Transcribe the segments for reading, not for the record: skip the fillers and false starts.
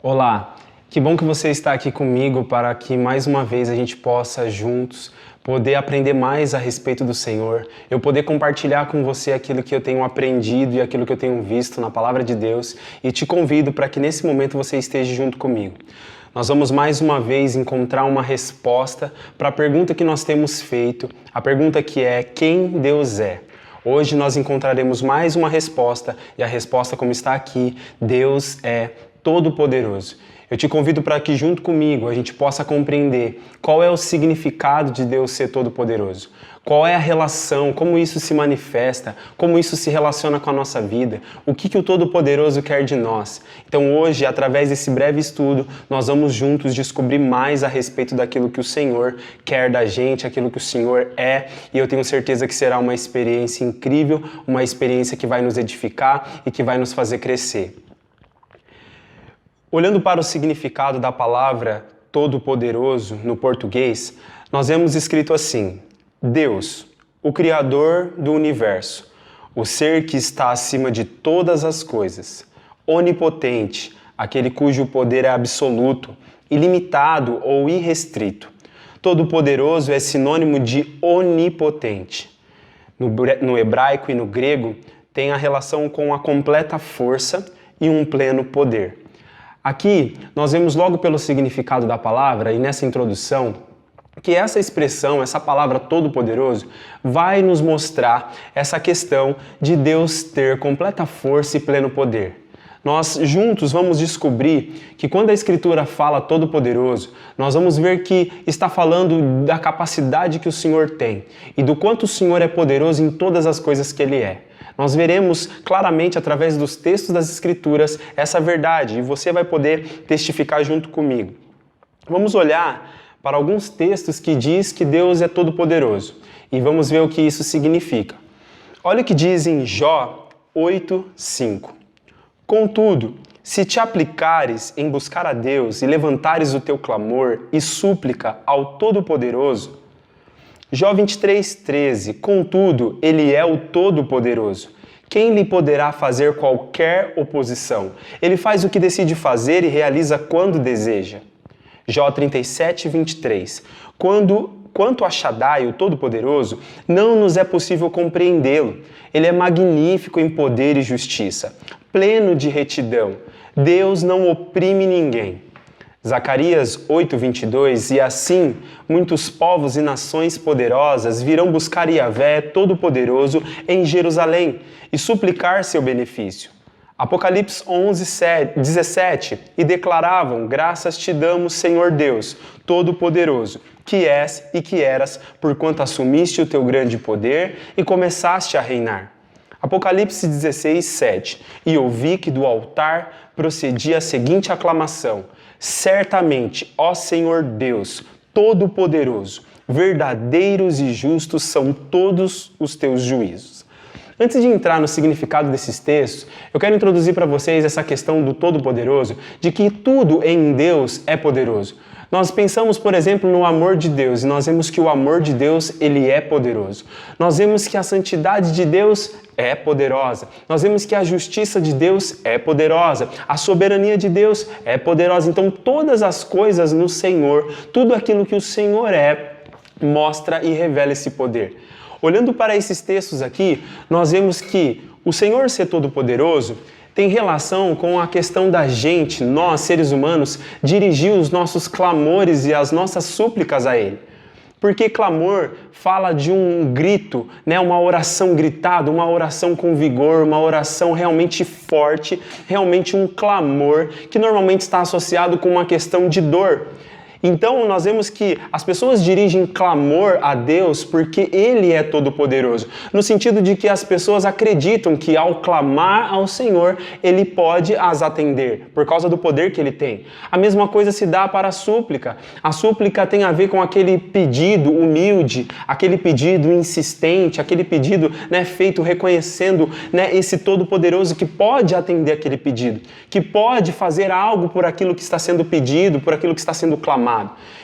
Olá, que bom que você está aqui comigo para que mais uma vez a gente possa juntos poder aprender mais a respeito do Senhor, eu poder compartilhar com você aquilo que eu tenho aprendido e aquilo que eu tenho visto na Palavra de Deus e te convido para que nesse momento você esteja junto comigo. Nós vamos mais uma vez encontrar uma resposta para a pergunta que nós temos feito, a pergunta que é: quem Deus é? Hoje nós encontraremos mais uma resposta e a resposta, como está aqui, Deus é Todo-Poderoso. Eu te convido para que junto comigo a gente possa compreender qual é o significado de Deus ser Todo-Poderoso, qual é a relação, como isso se manifesta, como isso se relaciona com a nossa vida, o que o Todo-Poderoso quer de nós. Então hoje, através desse breve estudo, nós vamos juntos descobrir mais a respeito daquilo que o Senhor quer da gente, aquilo que o Senhor é, e eu tenho certeza que será uma experiência incrível, uma experiência que vai nos edificar e que vai nos fazer crescer. Olhando para o significado da palavra Todo-Poderoso no português, nós vemos escrito assim: Deus, o Criador do Universo, o ser que está acima de todas as coisas, onipotente, aquele cujo poder é absoluto, ilimitado ou irrestrito. Todo-Poderoso é sinônimo de onipotente. No hebraico e no grego, tem a relação com a completa força e um pleno poder. Aqui, nós vemos logo pelo significado da palavra e nessa introdução que essa expressão, essa palavra Todo-Poderoso, vai nos mostrar essa questão de Deus ter completa força e pleno poder. Nós juntos vamos descobrir que quando a Escritura fala Todo-Poderoso, nós vamos ver que está falando da capacidade que o Senhor tem e do quanto o Senhor é poderoso em todas as coisas que Ele é. Nós veremos claramente através dos textos das Escrituras essa verdade e você vai poder testificar junto comigo. Vamos olhar para alguns textos que diz que Deus é todo-poderoso e vamos ver o que isso significa. Olha o que diz em Jó 8:5. Contudo, se te aplicares em buscar a Deus e levantares o teu clamor e súplica ao Todo-Poderoso, Jó 23:13, contudo, Ele é o Todo-Poderoso. Quem lhe poderá fazer qualquer oposição? Ele faz o que decide fazer e realiza quando deseja. Jó 37:23, quanto a Shaddai, o Todo-Poderoso, não nos é possível compreendê-lo. Ele é magnífico em poder e justiça, pleno de retidão. Deus não oprime ninguém. Zacarias 8:22, e assim muitos povos e nações poderosas virão buscar Yahvé Todo-Poderoso em Jerusalém e suplicar seu benefício. Apocalipse 11:17, e declaravam: graças te damos, Senhor Deus, Todo-Poderoso, que és e que eras, porquanto assumiste o teu grande poder e começaste a reinar. Apocalipse 16:7, e ouvi que do altar procedia a seguinte aclamação: certamente, ó Senhor Deus, Todo-Poderoso, verdadeiros e justos são todos os teus juízos. Antes de entrar no significado desses textos, eu quero introduzir para vocês essa questão do Todo-Poderoso, de que tudo em Deus é poderoso. Nós pensamos, por exemplo, no amor de Deus e nós vemos que o amor de Deus, ele é poderoso. Nós vemos que a santidade de Deus é poderosa. Nós vemos que a justiça de Deus é poderosa. A soberania de Deus é poderosa. Então, todas as coisas no Senhor, tudo aquilo que o Senhor é, mostra e revela esse poder. Olhando para esses textos aqui, nós vemos que o Senhor ser todo-poderoso tem relação com a questão da gente, nós, seres humanos, dirigir os nossos clamores e as nossas súplicas a Ele. Porque clamor fala de um grito, né? Uma oração gritada, uma oração com vigor, uma oração realmente forte, realmente um clamor que normalmente está associado com uma questão de dor. Então nós vemos que as pessoas dirigem clamor a Deus porque Ele é todo-poderoso, no sentido de que as pessoas acreditam que ao clamar ao Senhor, Ele pode as atender, por causa do poder que Ele tem. A mesma coisa se dá para a súplica. A súplica tem a ver com aquele pedido humilde, aquele pedido insistente, aquele pedido, né, feito reconhecendo, né, esse todo-poderoso que pode atender aquele pedido, que pode fazer algo por aquilo que está sendo pedido, por aquilo que está sendo clamado.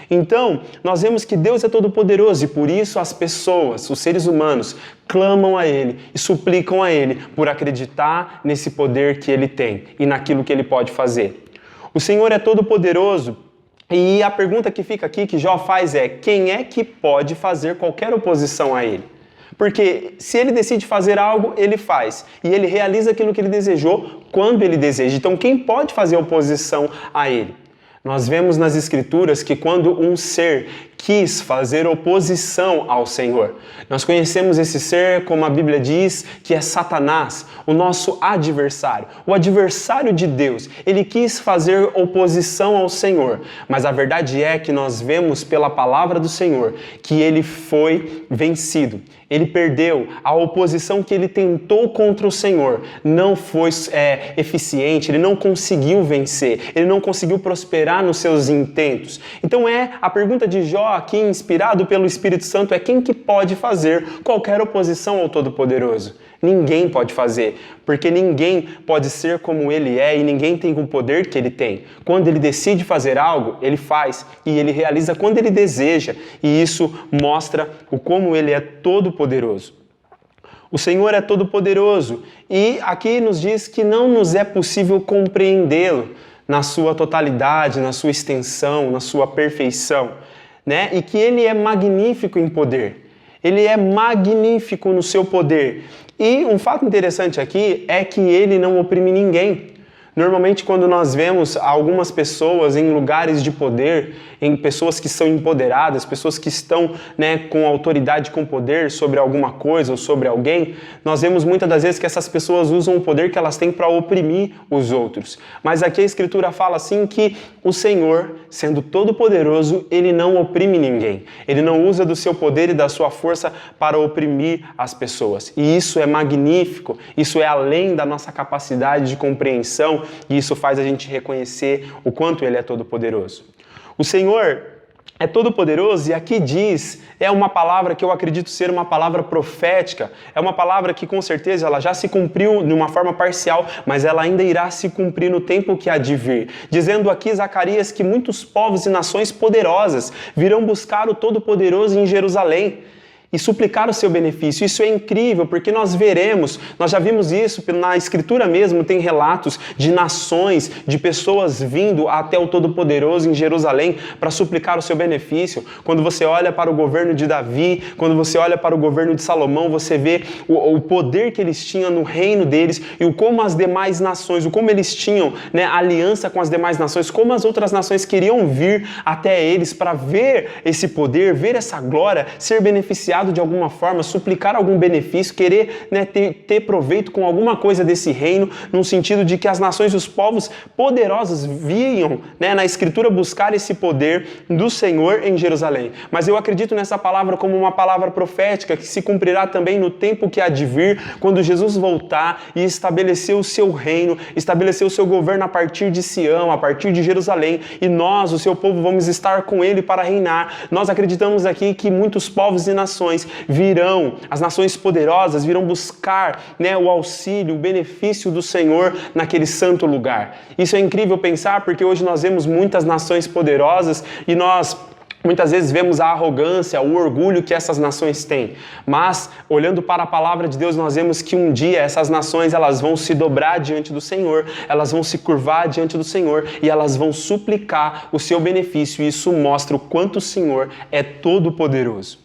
Então, nós vemos que Deus é todo-poderoso e por isso as pessoas, os seres humanos, clamam a Ele e suplicam a Ele por acreditar nesse poder que Ele tem e naquilo que Ele pode fazer. O Senhor é todo-poderoso. E a pergunta que fica aqui, que Jó faz é: quem é que pode fazer qualquer oposição a ele? Porque se ele decide fazer algo, ele faz. E ele realiza aquilo que ele desejou quando ele deseja. Então, quem pode fazer oposição a ele? Nós vemos nas Escrituras que quando um ser quis fazer oposição ao Senhor, nós conhecemos esse ser, como a Bíblia diz, que é Satanás, o nosso adversário, o adversário de Deus. Ele quis fazer oposição ao Senhor, mas a verdade é que nós vemos pela palavra do Senhor que ele foi vencido. Ele perdeu. A oposição que ele tentou contra o Senhor não foi eficiente, ele não conseguiu vencer, ele não conseguiu prosperar nos seus intentos. Então a pergunta de Jó aqui, inspirado pelo Espírito Santo, é: quem que pode fazer qualquer oposição ao Todo-Poderoso? Ninguém pode fazer, porque ninguém pode ser como ele é e ninguém tem o poder que ele tem. Quando ele decide fazer algo, ele faz e ele realiza quando ele deseja, e isso mostra o como ele é todo-poderoso. O Senhor é todo-poderoso e aqui nos diz que não nos é possível compreendê-lo na sua totalidade, na sua extensão, na sua perfeição, né? E que ele é magnífico em poder. Ele é magnífico no seu poder. E um fato interessante aqui é que ele não oprime ninguém. Normalmente, quando nós vemos algumas pessoas em lugares de poder, em pessoas que são empoderadas, pessoas que estão, com autoridade, com poder sobre alguma coisa ou sobre alguém, nós vemos muitas das vezes que essas pessoas usam o poder que elas têm para oprimir os outros. Mas aqui a Escritura fala assim que o Senhor, sendo todo-poderoso, ele não oprime ninguém. Ele não usa do seu poder e da sua força para oprimir as pessoas. E isso é magnífico, isso é além da nossa capacidade de compreensão, e isso faz a gente reconhecer o quanto ele é todo-poderoso. O Senhor é todo-poderoso e aqui diz, é uma palavra que eu acredito ser uma palavra profética, é uma palavra que com certeza ela já se cumpriu de uma forma parcial, mas ela ainda irá se cumprir no tempo que há de vir. Dizendo aqui Zacarias que muitos povos e nações poderosas virão buscar o Todo-Poderoso em Jerusalém e suplicar o seu benefício. Isso é incrível, porque nós já vimos isso na Escritura mesmo, tem relatos de nações, de pessoas vindo até o Todo-Poderoso em Jerusalém para suplicar o seu benefício. Quando você olha para o governo de Davi, quando você olha para o governo de Salomão, você vê o poder que eles tinham no reino deles e o como as demais nações, o como eles tinham aliança com as demais nações, como as outras nações queriam vir até eles para ver esse poder, ver essa glória, ser beneficiado de alguma forma, suplicar algum benefício, querer ter proveito com alguma coisa desse reino, no sentido de que as nações e os povos poderosos vinham na Escritura buscar esse poder do Senhor em Jerusalém. Mas eu acredito nessa palavra como uma palavra profética que se cumprirá também no tempo que há de vir, quando Jesus voltar e estabelecer o seu reino, estabelecer o seu governo a partir de Sião, a partir de Jerusalém, e nós, o seu povo, vamos estar com ele para reinar. Nós acreditamos aqui que muitos povos e nações virão, as nações poderosas virão buscar o auxílio, o benefício do Senhor naquele santo lugar. Isso é incrível pensar, porque hoje nós vemos muitas nações poderosas e nós muitas vezes vemos a arrogância, o orgulho que essas nações têm. Mas, olhando para a palavra de Deus, nós vemos que um dia essas nações elas vão se dobrar diante do Senhor, elas vão se curvar diante do Senhor e elas vão suplicar o seu benefício. E isso mostra o quanto o Senhor é todo-poderoso.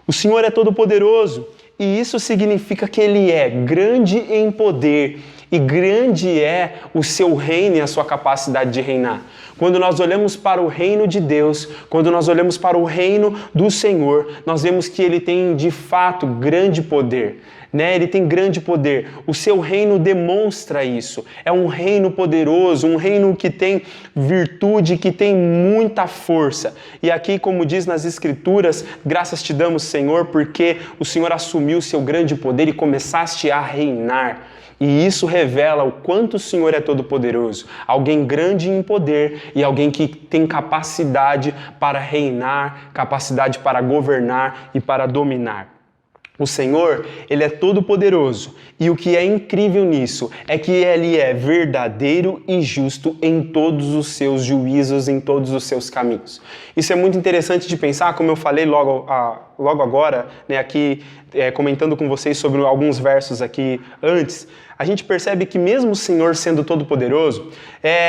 O Senhor é todo-poderoso e isso significa que Ele é grande em poder e grande é o seu reino e a sua capacidade de reinar. Quando nós olhamos para o reino de Deus, quando nós olhamos para o reino do Senhor, nós vemos que Ele tem de fato grande poder. Ele tem grande poder. O seu reino demonstra isso. É um reino poderoso, um reino que tem virtude, que tem muita força. E aqui, como diz nas Escrituras, graças te damos, Senhor, porque o Senhor assumiu o seu grande poder e começaste a reinar. E isso revela o quanto o Senhor é todo-poderoso. Alguém grande em poder e alguém que tem capacidade para reinar, capacidade para governar e para dominar. O Senhor, Ele é todo-poderoso e o que é incrível nisso é que Ele é verdadeiro e justo em todos os seus juízos, em todos os seus caminhos. Isso é muito interessante de pensar, como eu falei logo agora, aqui comentando com vocês sobre alguns versos aqui antes, a gente percebe que mesmo o Senhor sendo todo-poderoso,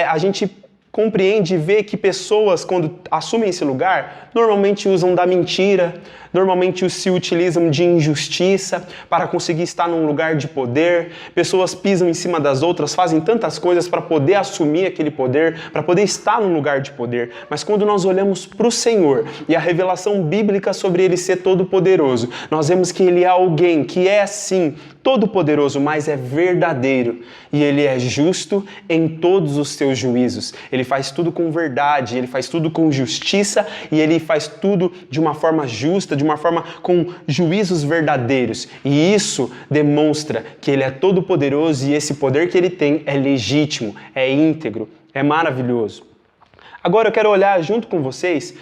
a gente compreende e vê que pessoas, quando assumem esse lugar, normalmente usam da mentira, normalmente se utilizam de injustiça para conseguir estar num lugar de poder. Pessoas pisam em cima das outras, fazem tantas coisas para poder assumir aquele poder, para poder estar num lugar de poder. Mas quando nós olhamos para o Senhor e a revelação bíblica sobre Ele ser todo-poderoso, nós vemos que Ele é alguém que é sim todo-poderoso, mas é verdadeiro. E Ele é justo em todos os seus juízos. Ele faz tudo com verdade, Ele faz tudo com justiça e Ele faz tudo de uma forma justa, de uma forma com juízos verdadeiros. E isso demonstra que Ele é todo-poderoso e esse poder que Ele tem é legítimo, é íntegro, é maravilhoso. Agora eu quero olhar junto com vocês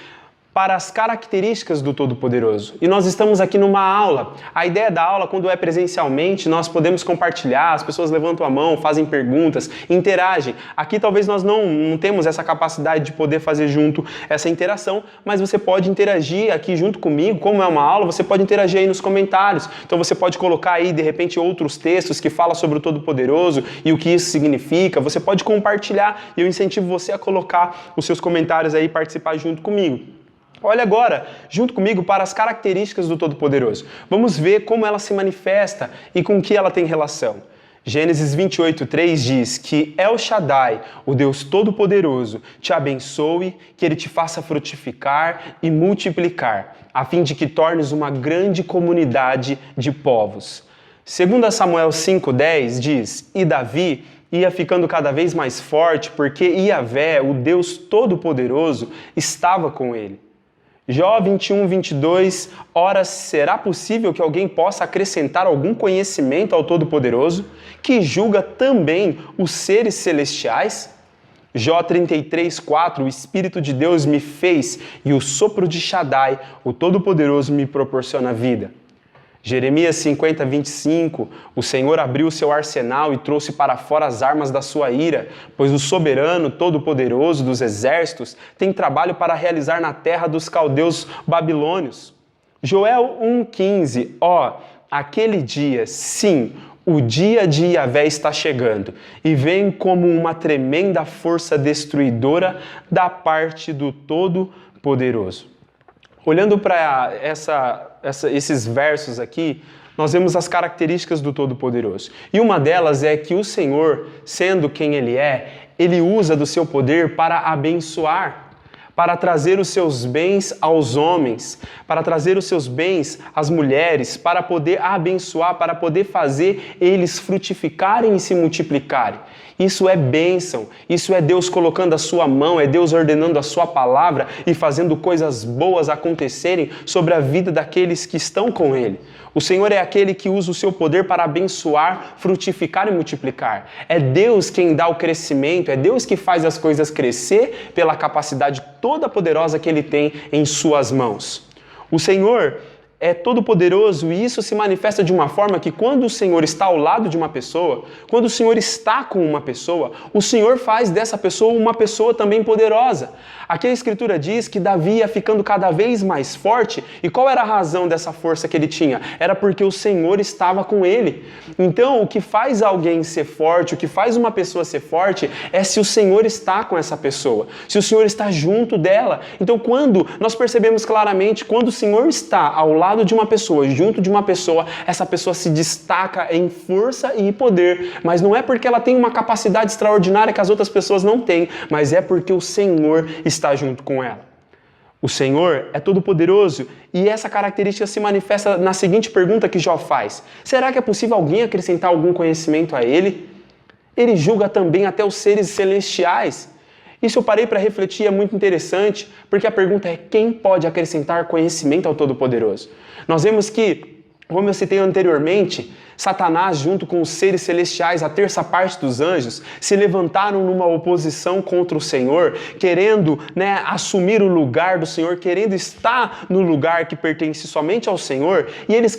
para as características do Todo-Poderoso. E nós estamos aqui numa aula. A ideia da aula, quando é presencialmente, nós podemos compartilhar, as pessoas levantam a mão, fazem perguntas, interagem. Aqui talvez nós não temos essa capacidade de poder fazer junto essa interação, mas você pode interagir aqui junto comigo, como é uma aula, você pode interagir aí nos comentários. Então você pode colocar aí, de repente, outros textos que falam sobre o Todo-Poderoso e o que isso significa. Você pode compartilhar e eu incentivo você a colocar os seus comentários aí e participar junto comigo. Olha agora, junto comigo, para as características do Todo-Poderoso. Vamos ver como ela se manifesta e com que ela tem relação. Gênesis 28:3 diz que El Shaddai, o Deus Todo-Poderoso, te abençoe, que Ele te faça frutificar e multiplicar, a fim de que tornes uma grande comunidade de povos. 2 Samuel 5:10 diz, e Davi ia ficando cada vez mais forte, porque Iavé, o Deus Todo-Poderoso, estava com ele. Jó 21:22, ora, será possível que alguém possa acrescentar algum conhecimento ao Todo-Poderoso, que julga também os seres celestiais? Jó 33:4, o Espírito de Deus me fez e o sopro de Shaddai, o Todo-Poderoso, me proporciona vida. Jeremias 50:25, o Senhor abriu seu arsenal e trouxe para fora as armas da sua ira, pois o soberano, todo-poderoso dos exércitos, tem trabalho para realizar na terra dos caldeus babilônios. Joel 1:15, aquele dia, sim, o dia de Iavé está chegando, e vem como uma tremenda força destruidora da parte do Todo-Poderoso. Olhando para esses versos aqui, nós vemos as características do Todo-Poderoso. E uma delas é que o Senhor, sendo quem Ele é, Ele usa do seu poder para abençoar, para trazer os seus bens aos homens, para trazer os seus bens às mulheres, para poder abençoar, para poder fazer eles frutificarem e se multiplicarem. Isso é bênção, isso é Deus colocando a sua mão, é Deus ordenando a sua palavra e fazendo coisas boas acontecerem sobre a vida daqueles que estão com Ele. O Senhor é aquele que usa o seu poder para abençoar, frutificar e multiplicar. É Deus quem dá o crescimento, é Deus que faz as coisas crescer pela capacidade toda poderosa que Ele tem em suas mãos. O Senhor é todo-poderoso e isso se manifesta de uma forma que quando o Senhor está ao lado de uma pessoa, quando o Senhor está com uma pessoa, o Senhor faz dessa pessoa uma pessoa também poderosa. Aqui a Escritura diz que Davi ia ficando cada vez mais forte e qual era a razão dessa força que ele tinha? Era porque o Senhor estava com ele. Então o que faz alguém ser forte, o que faz uma pessoa ser forte é se o Senhor está com essa pessoa, se o Senhor está junto dela. Então quando nós percebemos claramente, quando o Senhor está ao lado de uma pessoa, junto de uma pessoa, essa pessoa se destaca em força e poder, mas não é porque ela tem uma capacidade extraordinária que as outras pessoas não têm, mas é porque o Senhor está junto com ela. O Senhor é todo-poderoso e essa característica se manifesta na seguinte pergunta que Jó faz: será que é possível alguém acrescentar algum conhecimento a Ele? Ele julga também até os seres celestiais. Isso eu parei para refletir, é muito interessante, porque a pergunta é: quem pode acrescentar conhecimento ao Todo-Poderoso? Nós vemos que, como eu citei anteriormente, Satanás, junto com os seres celestiais, a terça parte dos anjos, se levantaram numa oposição contra o Senhor, querendo assumir o lugar do Senhor, querendo estar no lugar que pertence somente ao Senhor, e eles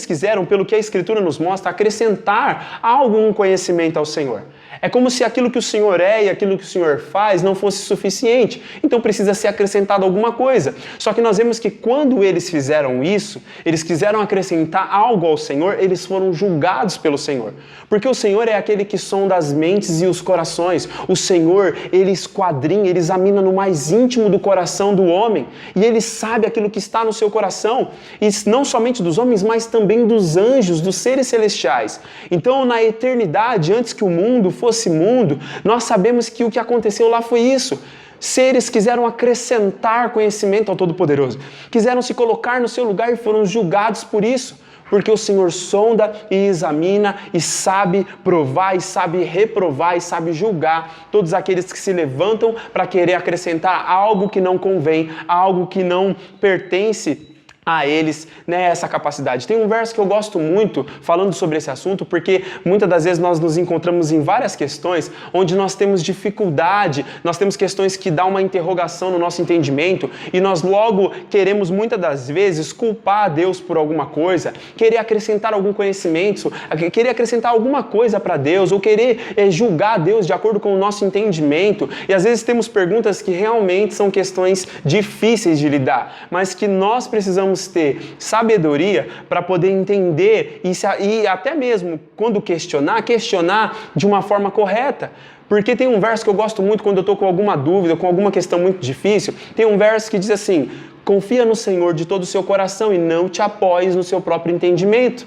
quiseram, pelo que a Escritura nos mostra, acrescentar algum conhecimento ao Senhor. É como se aquilo que o Senhor é e aquilo que o Senhor faz não fosse suficiente. Então precisa ser acrescentado alguma coisa. Só que nós vemos que quando eles fizeram isso, eles quiseram acrescentar algo ao Senhor, eles foram julgados pelo Senhor. Porque o Senhor é aquele que sonda as mentes e os corações. O Senhor, ele esquadrinha, ele examina no mais íntimo do coração do homem. E ele sabe aquilo que está no seu coração. E não somente dos homens, mas também dos anjos, dos seres celestiais. Então, na eternidade, antes que o mundo fosse mundo, nós sabemos que o que aconteceu lá foi isso. Seres quiseram acrescentar conhecimento ao Todo-Poderoso, quiseram se colocar no seu lugar e foram julgados por isso, porque o Senhor sonda e examina e sabe provar e sabe reprovar e sabe julgar todos aqueles que se levantam para querer acrescentar algo que não convém, algo que não pertence a eles, né, essa capacidade. Tem um verso que eu gosto muito falando sobre esse assunto, porque muitas das vezes nós nos encontramos em várias questões onde nós temos dificuldade, nós temos questões que dão uma interrogação no nosso entendimento e nós logo queremos muitas das vezes culpar a Deus por alguma coisa, querer acrescentar algum conhecimento, querer acrescentar alguma coisa para Deus ou querer julgar Deus de acordo com o nosso entendimento. E às vezes temos perguntas que realmente são questões difíceis de lidar, mas que nós precisamos ter sabedoria para poder entender e até mesmo quando questionar de uma forma correta. Porque tem um verso que eu gosto muito quando eu estou com alguma dúvida, com alguma questão muito difícil, tem um verso que diz assim: confia no Senhor de todo o seu coração e não te apoies no seu próprio entendimento.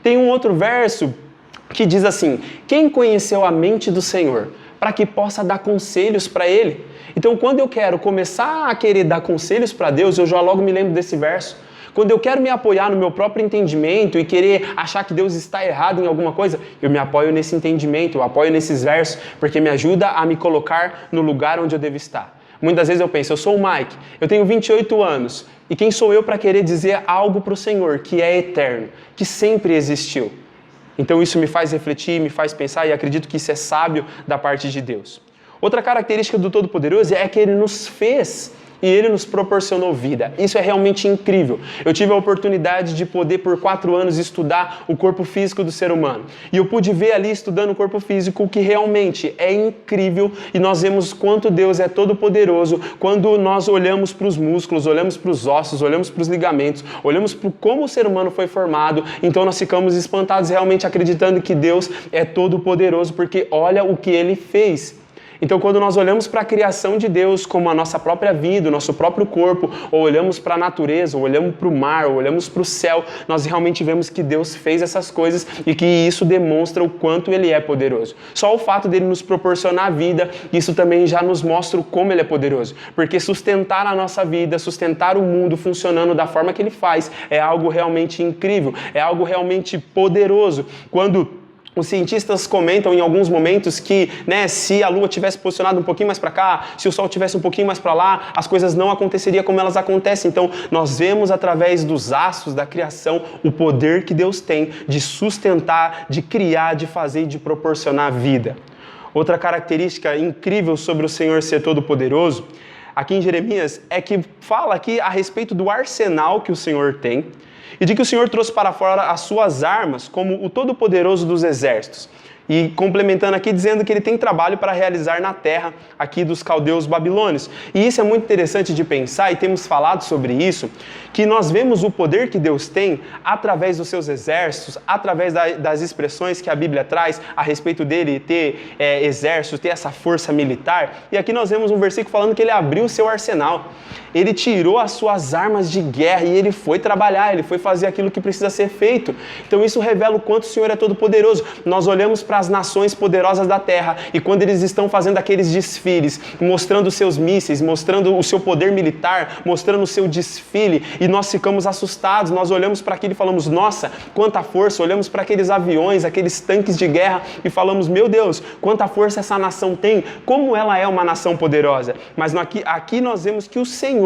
Tem um outro verso que diz assim: quem conheceu a mente do Senhor para que possa dar conselhos para Ele? Então, quando eu quero começar a querer dar conselhos para Deus, eu já logo me lembro desse verso. Quando eu quero me apoiar no meu próprio entendimento e querer achar que Deus está errado em alguma coisa, eu me apoio nesse entendimento, eu apoio nesses versos, porque me ajuda a me colocar no lugar onde eu devo estar. Muitas vezes eu penso, eu sou o Mike, eu tenho 28 anos, e quem sou eu para querer dizer algo para o Senhor que é eterno, que sempre existiu? Então isso me faz refletir, me faz pensar, e acredito que isso é sábio da parte de Deus. Outra característica do Todo-Poderoso é que Ele nos fez e Ele nos proporcionou vida. Isso é realmente incrível. Eu tive a oportunidade de poder, por 4 anos, estudar o corpo físico do ser humano. E eu pude ver ali, estudando o corpo físico, que realmente é incrível e nós vemos quanto Deus é todo-poderoso quando nós olhamos para os músculos, olhamos para os ossos, olhamos para os ligamentos, olhamos para como o ser humano foi formado. Então nós ficamos espantados, realmente acreditando que Deus é todo-poderoso, porque olha o que Ele fez. Então, quando nós olhamos para a criação de Deus como a nossa própria vida, o nosso próprio corpo, ou olhamos para a natureza, ou olhamos para o mar, ou olhamos para o céu, nós realmente vemos que Deus fez essas coisas e que isso demonstra o quanto Ele é poderoso. Só o fato dele nos proporcionar a vida, isso também já nos mostra o como Ele é poderoso. Porque sustentar a nossa vida, sustentar o mundo funcionando da forma que Ele faz, é algo realmente incrível, é algo realmente poderoso. Quando os cientistas comentam em alguns momentos que, se a Lua tivesse posicionado um pouquinho mais para cá, se o Sol tivesse um pouquinho mais para lá, as coisas não aconteceriam como elas acontecem. Então, nós vemos através dos astros da criação o poder que Deus tem de sustentar, de criar, de fazer e de proporcionar vida. Outra característica incrível sobre o Senhor ser todo-poderoso, aqui em Jeremias, é que fala aqui a respeito do arsenal que o Senhor tem, e de que o Senhor trouxe para fora as suas armas como o Todo-Poderoso dos exércitos. E complementando aqui, dizendo que ele tem trabalho para realizar na terra aqui dos caldeus babilônios. E isso é muito interessante de pensar, e temos falado sobre isso, que nós vemos o poder que Deus tem através dos seus exércitos, através das expressões que a Bíblia traz a respeito dele ter exércitos, ter essa força militar. E aqui nós vemos um versículo falando que ele abriu o seu arsenal. Ele tirou as suas armas de guerra e ele foi trabalhar, ele foi fazer aquilo que precisa ser feito. Então isso revela o quanto o Senhor é todo poderoso. Nós olhamos para as nações poderosas da terra e quando eles estão fazendo aqueles desfiles, mostrando os seus mísseis, mostrando o seu poder militar, mostrando o seu desfile, e nós ficamos assustados, nós olhamos para aquilo e falamos, nossa, quanta força, olhamos para aqueles aviões, aqueles tanques de guerra e falamos, meu Deus, quanta força essa nação tem, como ela é uma nação poderosa. Mas aqui nós vemos que o Senhor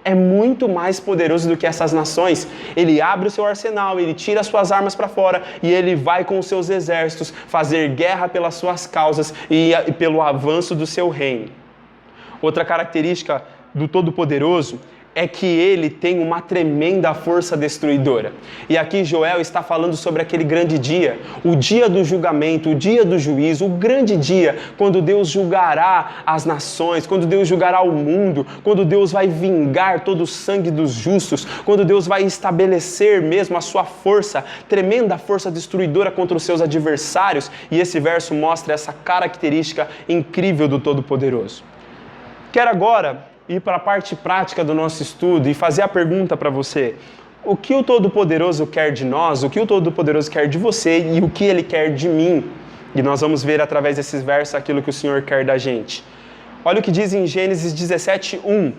é muito mais poderoso do que essas nações. Ele abre o seu arsenal, ele tira as suas armas para fora e ele vai com os seus exércitos fazer guerra pelas suas causas e pelo avanço do seu reino. Outra característica do Todo-Poderoso é que ele tem uma tremenda força destruidora. E aqui Joel está falando sobre aquele grande dia, o dia do julgamento, o dia do juízo, o grande dia quando Deus julgará as nações, quando Deus julgará o mundo, quando Deus vai vingar todo o sangue dos justos, quando Deus vai estabelecer mesmo a sua força, tremenda força destruidora contra os seus adversários. E esse verso mostra essa característica incrível do Todo-Poderoso. Quero agora ir para a parte prática do nosso estudo e fazer a pergunta para você: o que o Todo-Poderoso quer de nós, o que o Todo-Poderoso quer de você e o que Ele quer de mim? E nós vamos ver através desses versos aquilo que o Senhor quer da gente. Olha o que diz em Gênesis 17:1.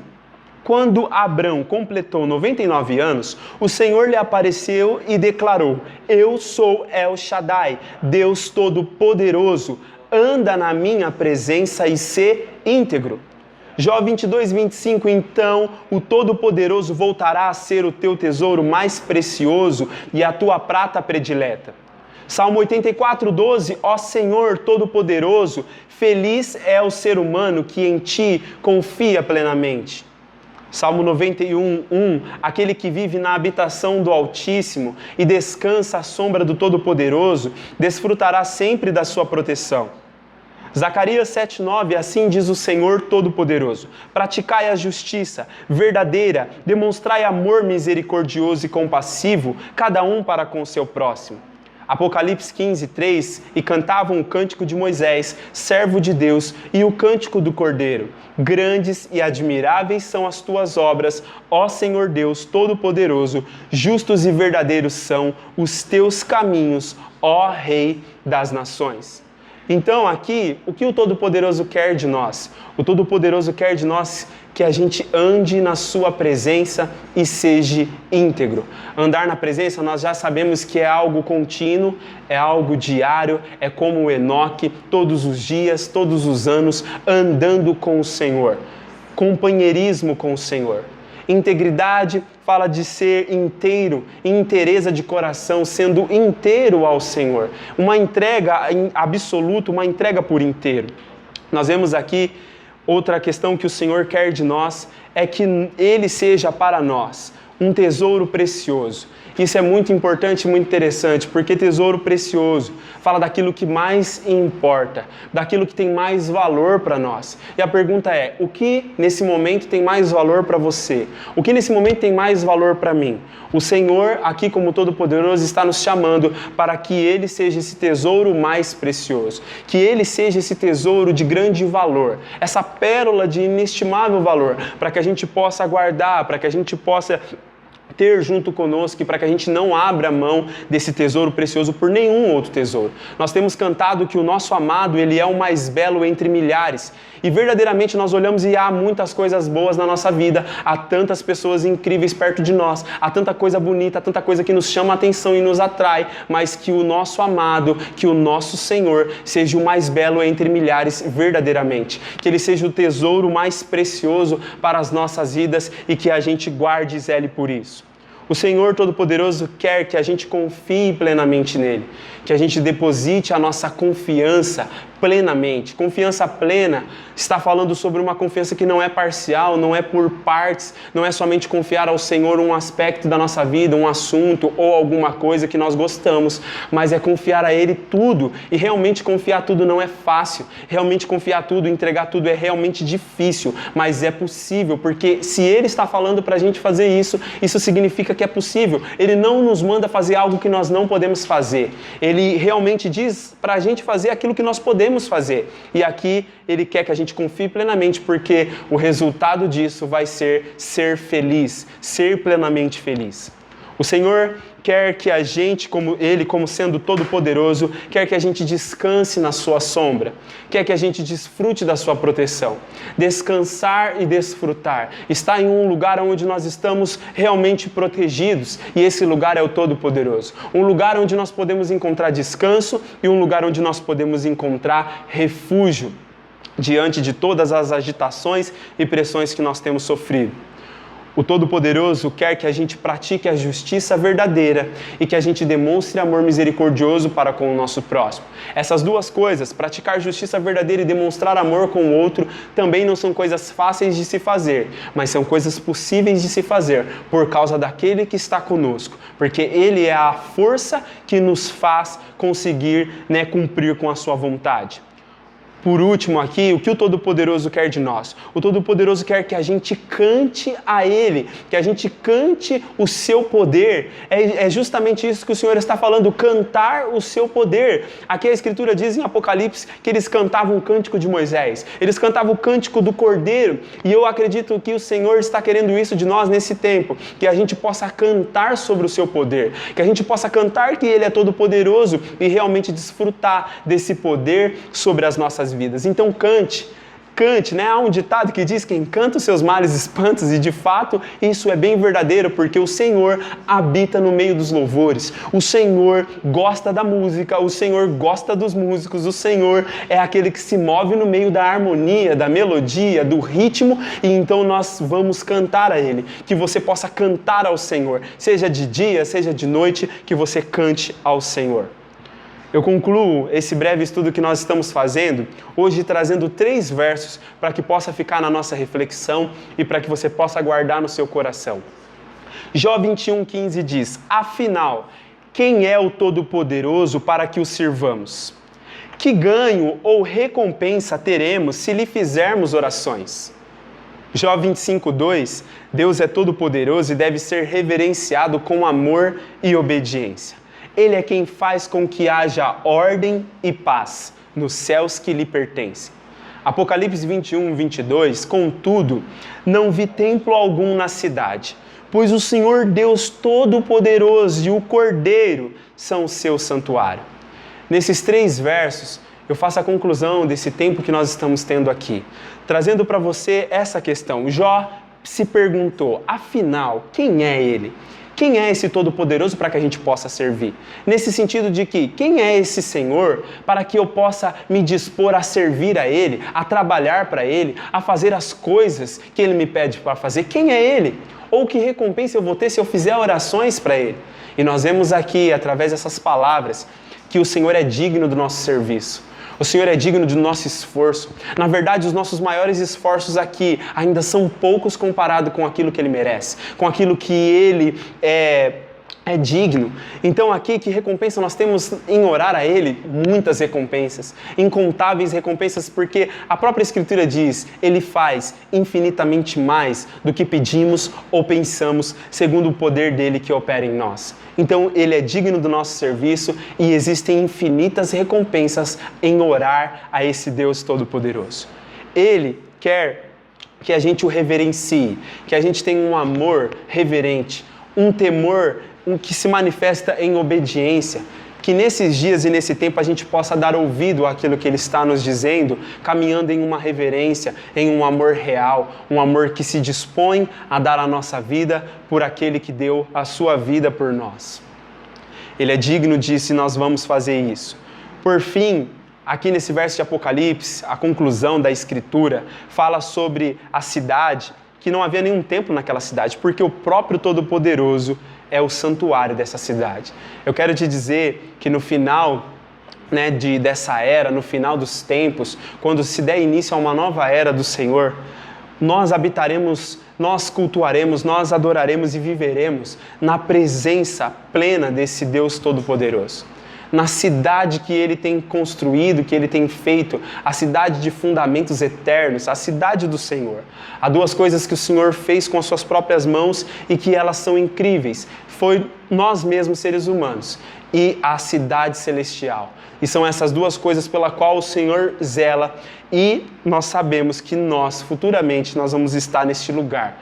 Quando Abrão completou 99 anos, o Senhor lhe apareceu e declarou: eu sou El Shaddai, Deus Todo-Poderoso, anda na minha presença e sê íntegro. Jó 22:25, então o Todo-Poderoso voltará a ser o teu tesouro mais precioso e a tua prata predileta. Salmo 84:12, ó Senhor Todo-Poderoso, feliz é o ser humano que em ti confia plenamente. Salmo 91:1, aquele que vive na habitação do Altíssimo e descansa à sombra do Todo-Poderoso, desfrutará sempre da sua proteção. Zacarias 7:9, assim diz o Senhor Todo-Poderoso: praticai a justiça verdadeira, demonstrai amor misericordioso e compassivo, cada um para com o seu próximo. Apocalipse 15:3, e cantavam o cântico de Moisés, servo de Deus, e o cântico do Cordeiro. Grandes e admiráveis são as tuas obras, ó Senhor Deus Todo-Poderoso, justos e verdadeiros são os teus caminhos, ó Rei das nações. Então aqui, o que o Todo-Poderoso quer de nós? O Todo-Poderoso quer de nós que a gente ande na sua presença e seja íntegro. Andar na presença, nós já sabemos que é algo contínuo, é algo diário, é como o Enoque, todos os dias, todos os anos, andando com o Senhor. Companheirismo com o Senhor. Integridade fala de ser inteiro, inteireza de coração, sendo inteiro ao Senhor. Uma entrega absoluta, uma entrega por inteiro. Nós vemos aqui outra questão que o Senhor quer de nós, é que Ele seja para nós um tesouro precioso. Isso é muito importante e muito interessante, porque tesouro precioso fala daquilo que mais importa, daquilo que tem mais valor para nós. E a pergunta é, o que nesse momento tem mais valor para você? O que nesse momento tem mais valor para mim? O Senhor, aqui como Todo-Poderoso, está nos chamando para que Ele seja esse tesouro mais precioso, que Ele seja esse tesouro de grande valor, essa pérola de inestimável valor, para que a gente possa guardar, para que a gente possa ter junto conosco, e para que a gente não abra mão desse tesouro precioso por nenhum outro tesouro. Nós temos cantado que o nosso amado, ele é o mais belo entre milhares, e verdadeiramente nós olhamos e há muitas coisas boas na nossa vida, há tantas pessoas incríveis perto de nós, há tanta coisa bonita, há tanta coisa que nos chama a atenção e nos atrai, mas que o nosso amado, que o nosso Senhor seja o mais belo entre milhares verdadeiramente, que Ele seja o tesouro mais precioso para as nossas vidas e que a gente guarde e zele por isso. O Senhor Todo-Poderoso quer que a gente confie plenamente nele, que a gente deposite a nossa confiança plenamente. Confiança plena está falando sobre uma confiança que não é parcial, não é por partes, não é somente confiar ao Senhor um aspecto da nossa vida, um assunto ou alguma coisa que nós gostamos, mas é confiar a Ele tudo. E realmente confiar tudo não é fácil, realmente confiar tudo, entregar tudo é realmente difícil, mas é possível, porque se Ele está falando para a gente fazer isso, isso significa que é possível. Ele não nos manda fazer algo que nós não podemos fazer. Ele realmente diz para a gente fazer aquilo que nós podemos fazer. E aqui Ele quer que a gente confie plenamente, porque o resultado disso vai ser feliz, ser plenamente feliz. O Senhor quer que a gente, como Ele, como sendo todo-poderoso, quer que a gente descanse na sua sombra, quer que a gente desfrute da sua proteção. Descansar e desfrutar, estar em um lugar onde nós estamos realmente protegidos, e esse lugar é o Todo-Poderoso. Um lugar onde nós podemos encontrar descanso e um lugar onde nós podemos encontrar refúgio diante de todas as agitações e pressões que nós temos sofrido. O Todo-Poderoso quer que a gente pratique a justiça verdadeira e que a gente demonstre amor misericordioso para com o nosso próximo. Essas duas coisas, praticar justiça verdadeira e demonstrar amor com o outro, também não são coisas fáceis de se fazer, mas são coisas possíveis de se fazer por causa daquele que está conosco, porque Ele é a força que nos faz conseguir, cumprir com a sua vontade. Por último aqui, o que o Todo-Poderoso quer de nós? O Todo-Poderoso quer que a gente cante a Ele, que a gente cante o seu poder. É justamente isso que o Senhor está falando, cantar o seu poder. Aqui a Escritura diz em Apocalipse que eles cantavam o cântico de Moisés, eles cantavam o cântico do Cordeiro, e eu acredito que o Senhor está querendo isso de nós nesse tempo, que a gente possa cantar sobre o seu poder, que a gente possa cantar que Ele é Todo-Poderoso e realmente desfrutar desse poder sobre as nossas vidas. Então cante, Há um ditado que diz: quem canta os seus males espanta, e de fato isso é bem verdadeiro, porque o Senhor habita no meio dos louvores, o Senhor gosta da música, o Senhor gosta dos músicos, o Senhor é aquele que se move no meio da harmonia, da melodia, do ritmo, e então nós vamos cantar a Ele, que você possa cantar ao Senhor, seja de dia, seja de noite, que você cante ao Senhor. Eu concluo esse breve estudo que nós estamos fazendo, hoje trazendo 3 versos para que possa ficar na nossa reflexão e para que você possa guardar no seu coração. Jó 21:15 diz: afinal, quem é o Todo-Poderoso para que o sirvamos? Que ganho ou recompensa teremos se lhe fizermos orações? Jó 25:2, Deus é todo-poderoso e deve ser reverenciado com amor e obediência. Ele é quem faz com que haja ordem e paz nos céus que lhe pertencem. Apocalipse 21:22, contudo, não vi templo algum na cidade, pois o Senhor Deus Todo-Poderoso e o Cordeiro são o seu santuário. Nesses 3 versos, eu faço a conclusão desse tempo que nós estamos tendo aqui, trazendo para você essa questão. Jó se perguntou, afinal, quem é Ele? Quem é esse Todo-Poderoso para que a gente possa servir? Nesse sentido de que, quem é esse Senhor para que eu possa me dispor a servir a Ele, a trabalhar para Ele, a fazer as coisas que Ele me pede para fazer? Quem é Ele? Ou que recompensa eu vou ter se eu fizer orações para Ele? E nós vemos aqui, através dessas palavras, que o Senhor é digno do nosso serviço. O Senhor é digno do nosso esforço. Na verdade, os nossos maiores esforços aqui ainda são poucos comparado com aquilo que Ele merece, com aquilo que Ele é digno. Então aqui, que recompensa nós temos em orar a Ele? Muitas recompensas, incontáveis recompensas, porque a própria Escritura diz, Ele faz infinitamente mais do que pedimos ou pensamos, segundo o poder dEle que opera em nós. Então Ele é digno do nosso serviço e existem infinitas recompensas em orar a esse Deus Todo-Poderoso. Ele quer que a gente o reverencie, que a gente tenha um amor reverente, um temor que se manifesta em obediência, que nesses dias e nesse tempo a gente possa dar ouvido àquilo que Ele está nos dizendo, caminhando em uma reverência, em um amor real, um amor que se dispõe a dar a nossa vida por aquele que deu a sua vida por nós. Ele é digno disso e nós vamos fazer isso. Por fim, aqui nesse verso de Apocalipse, a conclusão da Escritura fala sobre a cidade, que não havia nenhum templo naquela cidade, porque o próprio Todo-Poderoso é o santuário dessa cidade. Eu quero te dizer que no final dessa era, no final dos tempos, quando se der início a uma nova era do Senhor, nós habitaremos, nós cultuaremos, nós adoraremos e viveremos na presença plena desse Deus Todo-Poderoso. Na cidade que Ele tem construído, que Ele tem feito, a cidade de fundamentos eternos, a cidade do Senhor. Há 2 coisas que o Senhor fez com as suas próprias mãos e que elas são incríveis. Foi nós mesmos, seres humanos, e a cidade celestial. E são essas 2 coisas pela qual o Senhor zela, e nós sabemos que nós, futuramente, nós vamos estar nesse lugar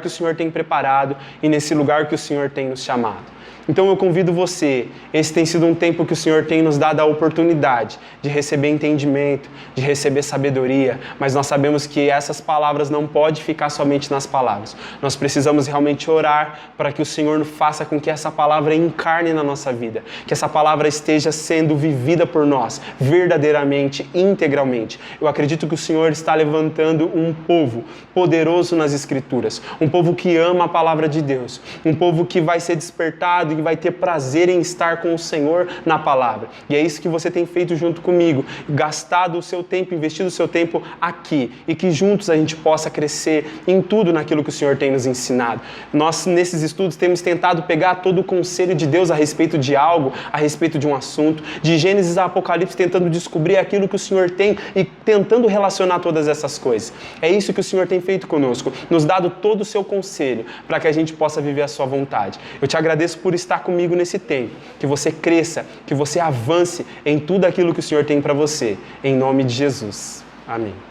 que o Senhor tem preparado e nesse lugar que o Senhor tem nos chamado. Então eu convido você, esse tem sido um tempo que o Senhor tem nos dado a oportunidade de receber entendimento, de receber sabedoria, mas nós sabemos que essas palavras não podem ficar somente nas palavras. Nós precisamos realmente orar para que o Senhor faça com que essa palavra encarne na nossa vida, que essa palavra esteja sendo vivida por nós, verdadeiramente, integralmente, Eu acredito que o Senhor está levantando um povo poderoso nas Escrituras, um povo que ama a palavra de Deus, um povo que vai ser despertado e que vai ter prazer em estar com o Senhor na palavra. E é isso que você tem feito junto comigo, gastado o seu tempo, investido o seu tempo aqui, e que juntos a gente possa crescer em tudo naquilo que o Senhor tem nos ensinado. Nós, nesses estudos, temos tentado pegar todo o conselho de Deus a respeito de algo, a respeito de um assunto, de Gênesis a Apocalipse, tentando descobrir aquilo que o Senhor tem e tentando relacionar todas essas coisas. É isso que o Senhor tem feito conosco, nos dado todo o seu conselho para que a gente possa viver a sua vontade. Eu te agradeço por estar comigo nesse tempo, que você cresça, que você avance em tudo aquilo que o Senhor tem para você. Em nome de Jesus. Amém.